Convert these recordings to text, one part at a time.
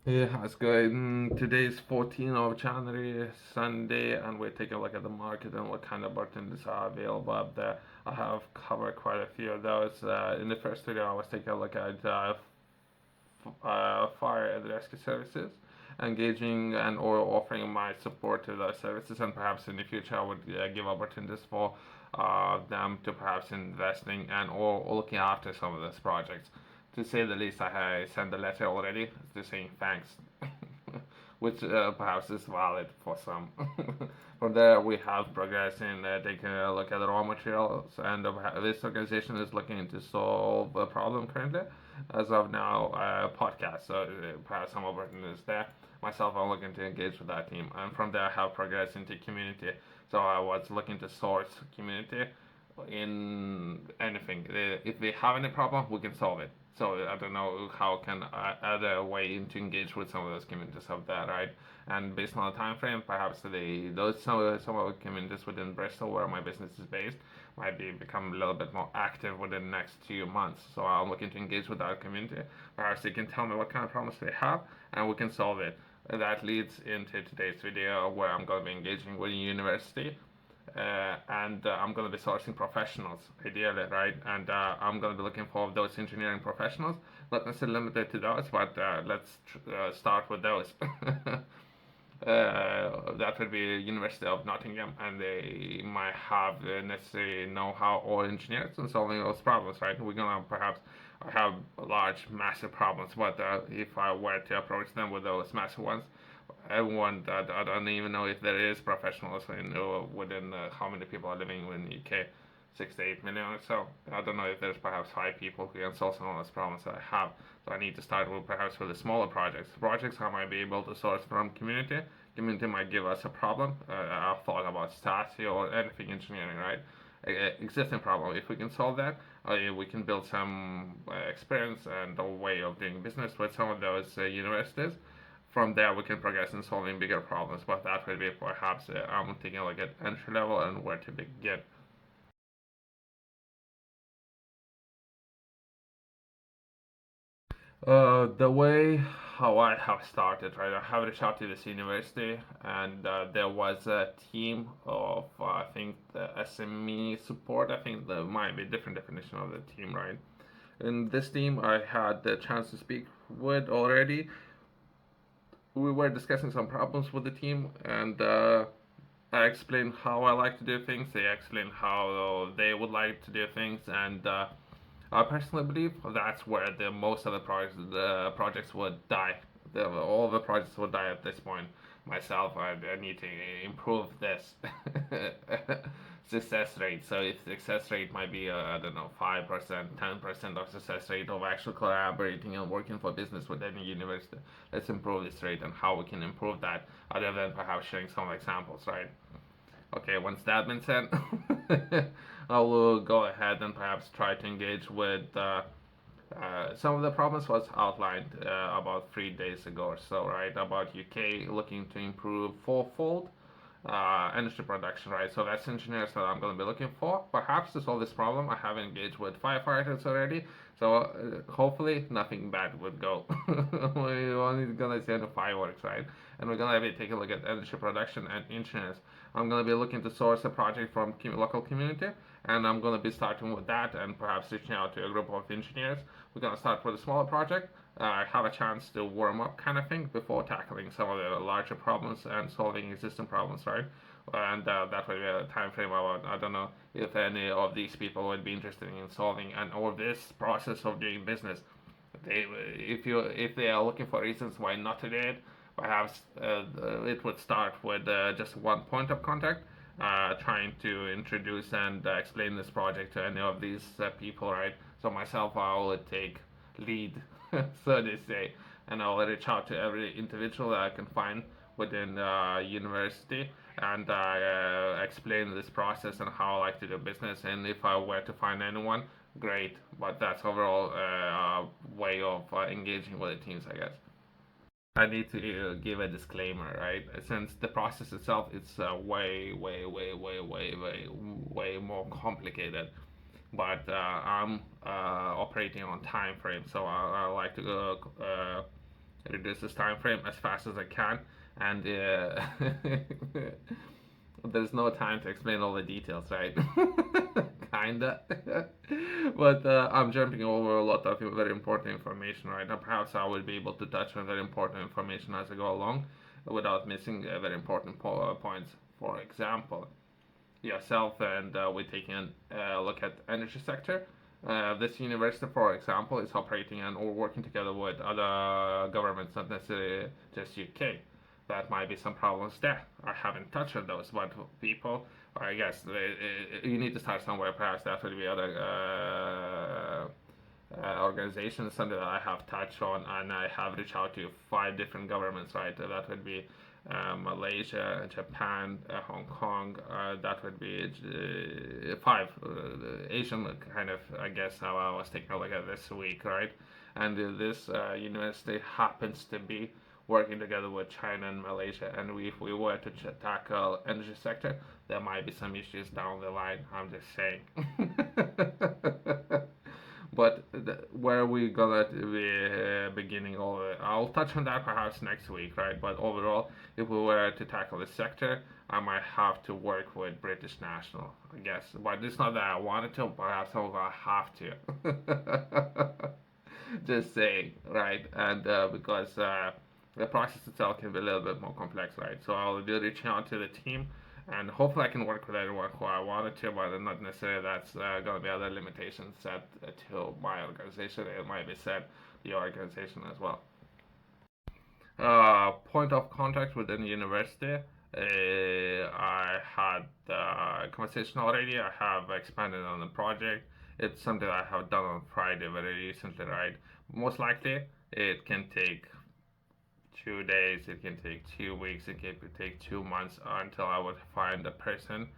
Yeah, how's it going? Today's 14th of January, Sunday, and we're taking a look at the market and what kind of opportunities are available up there. I have covered quite a few of those. In the first video, I was taking a look at fire and rescue services, engaging and or offering my support to those services, and perhaps in the future I would give opportunities for them to perhaps investing and or looking after some of those projects. To say the least, I sent a letter already to saying thanks, which perhaps is valid for some. From there, we have progress in taking a look at the raw materials, and this organization is looking to solve a problem currently. As of now, podcast, so perhaps some opportunities there. Myself, I'm looking to engage with that team, and from there, I have progressed into community. So I was looking to source community in anything. If they have any problem, we can solve it. So I don't know how can add a way to engage with some of those communities out there, right? And based on the time frame, perhaps some of the communities within Bristol, where my business is based, might become a little bit more active within the next 2 months. So I'm looking to engage with our community. Perhaps they can tell me what kind of problems they have, and we can solve it. That leads into today's video, where I'm going to be engaging with a university, and I'm going to be sourcing professionals, ideally, right? And I'm going to be looking for those engineering professionals, not necessarily limited to those, but let's start with those. That would be University of Nottingham, and they might have the necessary know-how or engineers in solving those problems, right? We're gonna perhaps have large, massive problems, but if I were to approach them with those massive ones, everyone that I don't even know if there is professionals in within how many people are living in the UK, 6 to 8 million or so. I don't know if there's perhaps 5 people who can solve some of those problems that I have. So I need to start with perhaps with the smaller projects. Projects I might be able to source from community. Community might give us a problem. I've thought about STATI or anything engineering, right? Existing problem. If we can solve that, we can build some experience and a way of doing business with some of those universities. From there, we can progress in solving bigger problems, but that will be perhaps I'm thinking like at entry level and where to begin. The way how I have started, right? I have reached out to this university, and there was a team of I think the SME support. I think there might be a different definition of the team, right? In this team, I had the chance to speak with already. We were discussing some problems with the team, and I explained how I like to do things. They explained how they would like to do things, and I personally believe that's where the most of the projects would die. All the projects would die at this point. Myself, I need to improve this success rate. So if success rate might be I don't know 5%, 10% of success rate of actually collaborating and working for business with any university, let's improve this rate and how we can improve that. Other than perhaps sharing some examples, right? Okay, once that been said, I will go ahead and perhaps try to engage with some of the problems was outlined about 3 days ago or so, right? About UK looking to improve fourfold energy production, right? So that's engineers that I'm going to be looking for. Perhaps to solve this problem, I have engaged with firefighters already. So hopefully nothing bad would go. We're only going to see the fireworks, right? And we're going to be taking a look at energy production and engineers. I'm going to be looking to source a project from local community, and I'm going to be starting with that and perhaps reaching out to a group of engineers. We're going to start with a smaller project, have a chance to warm up kind of thing before tackling some of the larger problems and solving existing problems, right? And that would be a time frame about, I don't know if any of these people would be interested in solving and or this process of doing business. If they are looking for reasons why not to do it, perhaps it would start with just one point of contact, trying to introduce and explain this project to any of these people, right? So myself, I will take lead, so to say, and I'll reach out to every individual that I can find within university and explain this process and how I like to do business. And if I were to find anyone, great. But that's overall way of engaging with the teams, I guess. I need to give a disclaimer, right? Since the process itself is way more complicated, but I'm operating on time frame, so I like to reduce this time frame as fast as I can, and there's no time to explain all the details, right? Kinda. But I'm jumping over a lot of very important information, right? And perhaps I will be able to touch on very important information as I go along without missing very important points. For example, yourself and we're taking a look at energy sector. This university, for example, is operating and or working together with other governments, not necessarily just UK. That might be some problems there. I haven't touched on those, but people, I guess, you need to start somewhere. Perhaps that would be other organizations, something that I have touched on, and I have reached out to 5 different governments, right? That would be Malaysia, Japan, Hong Kong. That would be 5 Asian kind of. I guess how I was taking a look at this week, right? And this university happens to be working together with China and Malaysia. And if we were to tackle energy sector, there might be some issues down the line. I'm just saying. But where are we gonna be beginning all of it? I'll touch on that perhaps next week, right? But overall, if we were to tackle this sector, I might have to work with British National, I guess. But it's not that I wanted to, perhaps I'm gonna have to. Just saying, right? And because the process itself can be a little bit more complex, right? So I'll be reaching out to the team, and hopefully I can work with anyone who I wanted to, but not necessarily that's going to be other limitations set to my organization. It might be set the organization as well. Point of contact within the university. I had a conversation already. I have expanded on the project. It's something I have done on Friday very recently, right? Most likely, it can take 2 days, it can take 2 weeks, it can take 2 months until I would find a person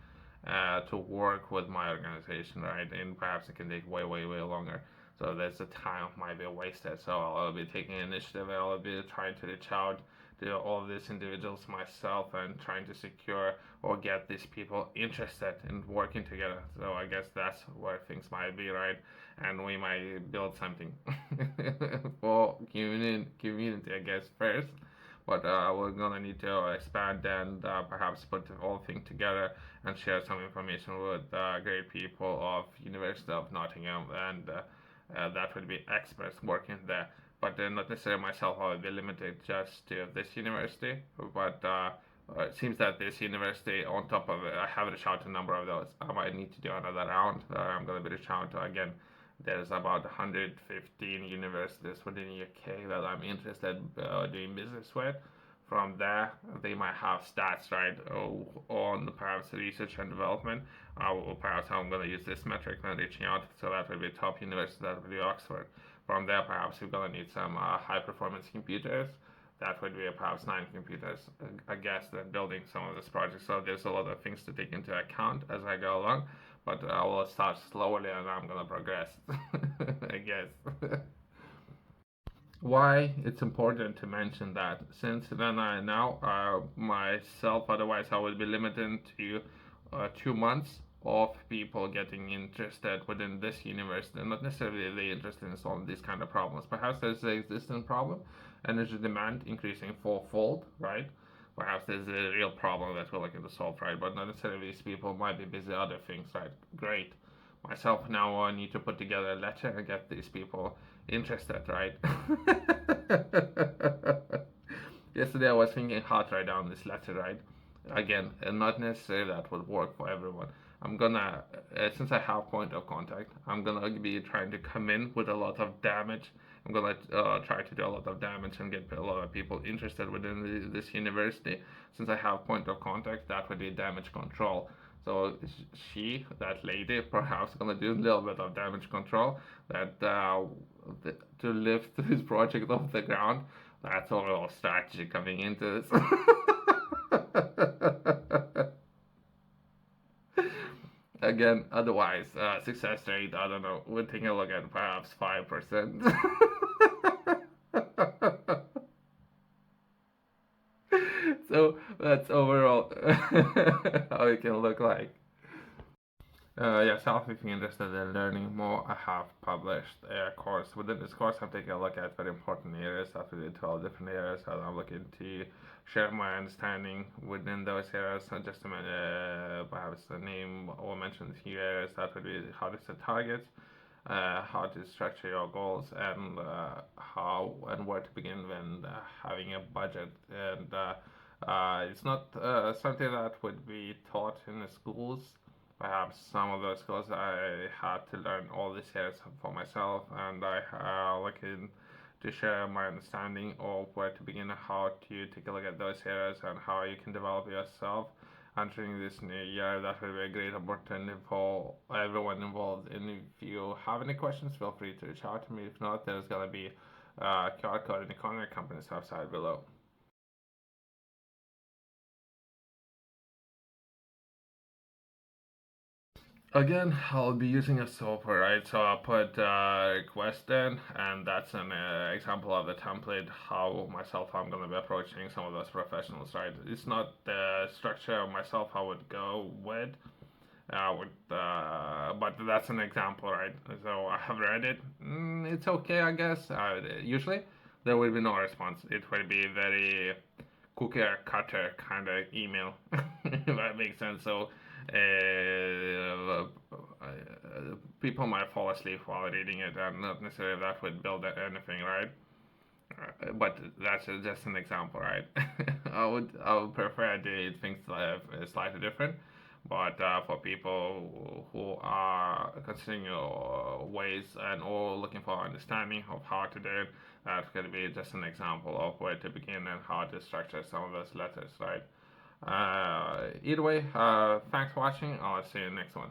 to work with my organization, right? And perhaps it can take way, way, way longer. So there's a time might be wasted. So I'll be taking initiative. I'll be trying to reach out to all of these individuals myself and trying to secure or get these people interested in working together. So I guess that's where things might be, right? And we might build something for community, I guess, first. But we're gonna need to expand and perhaps put the whole thing together and share some information with great people of University of Nottingham, and that would be experts working there. But not necessarily myself. I would be limited just to this university. But it seems that this university, on top of it, I have reached out to a number of those. I might need to do another round. I'm going to be reaching out to again. There's about 115 universities within the UK that I'm interested doing business with. From there, they might have stats, right, on perhaps research and development. Perhaps I'm going to use this metric when reaching out. So that will be top university, that will be Oxford. From there, perhaps we're going to need some high performance computers. That would be perhaps 9 computers, I guess, that building some of this project. So there's a lot of things to take into account as I go along. But I will start slowly and I'm going to progress, I guess. Why it's important to mention that, since then I now myself, otherwise I would be limited to 2 months of people getting interested within this university, not necessarily they interested in solving these kind of problems. Perhaps there's an existing problem, energy demand increasing fourfold, right? Perhaps there's a real problem that we're looking to solve, right? But not necessarily these people might be busy other things, right? Great. Myself now I need to put together a letter and get these people interested, right? Yesterday I was thinking how to write down this letter, right? Again, not necessarily that would work for everyone. I'm gonna, since I have point of contact, I'm gonna be trying to come in with a lot of damage. I'm gonna try to do a lot of damage and get a lot of people interested within this university. Since I have point of contact, that would be damage control. So she, that lady, perhaps gonna do a little bit of damage control that to lift this project off the ground. That's overall strategy coming into this. Again, otherwise, success rate, I don't know, we're taking a look at perhaps 5%. So that's overall how it can look like. Yourself, if you're interested in learning more, I have published a course. Within this course, I'm taking a look at very important areas, after the 12 different areas, and I'm looking to share my understanding within those areas. So just to perhaps the name or mention a few areas, that would be how to set targets, how to structure your goals, and how and where to begin when having a budget. And it's not something that would be taught in the schools. Perhaps some of those skills I had to learn all these years for myself, and I looking to share my understanding of where to begin, how to take a look at those areas, and how you can develop yourself entering this new year. That will be a great opportunity for everyone involved. And if you have any questions, feel free to reach out to me. If not, there's gonna be a QR code in the corner, company's website below. Again, I'll be using a software, right? So I'll put request in, and that's an example of the template, how myself I'm going to be approaching some of those professionals, right? It's not the structure of myself I would go with, but that's an example, right? So I have read it. It's okay, I guess. Usually, there will be no response. It will be very cookie cutter kind of email, if that makes sense. So people might fall asleep while reading it, and not necessarily that would build anything, right? But that's just an example, right? I would prefer to things slightly different, but for people who are considering ways and or looking for understanding of how to do it, that's going to be just an example of where to begin and how to structure some of those letters, right? Either way, thanks for watching. I'll see you in the next one.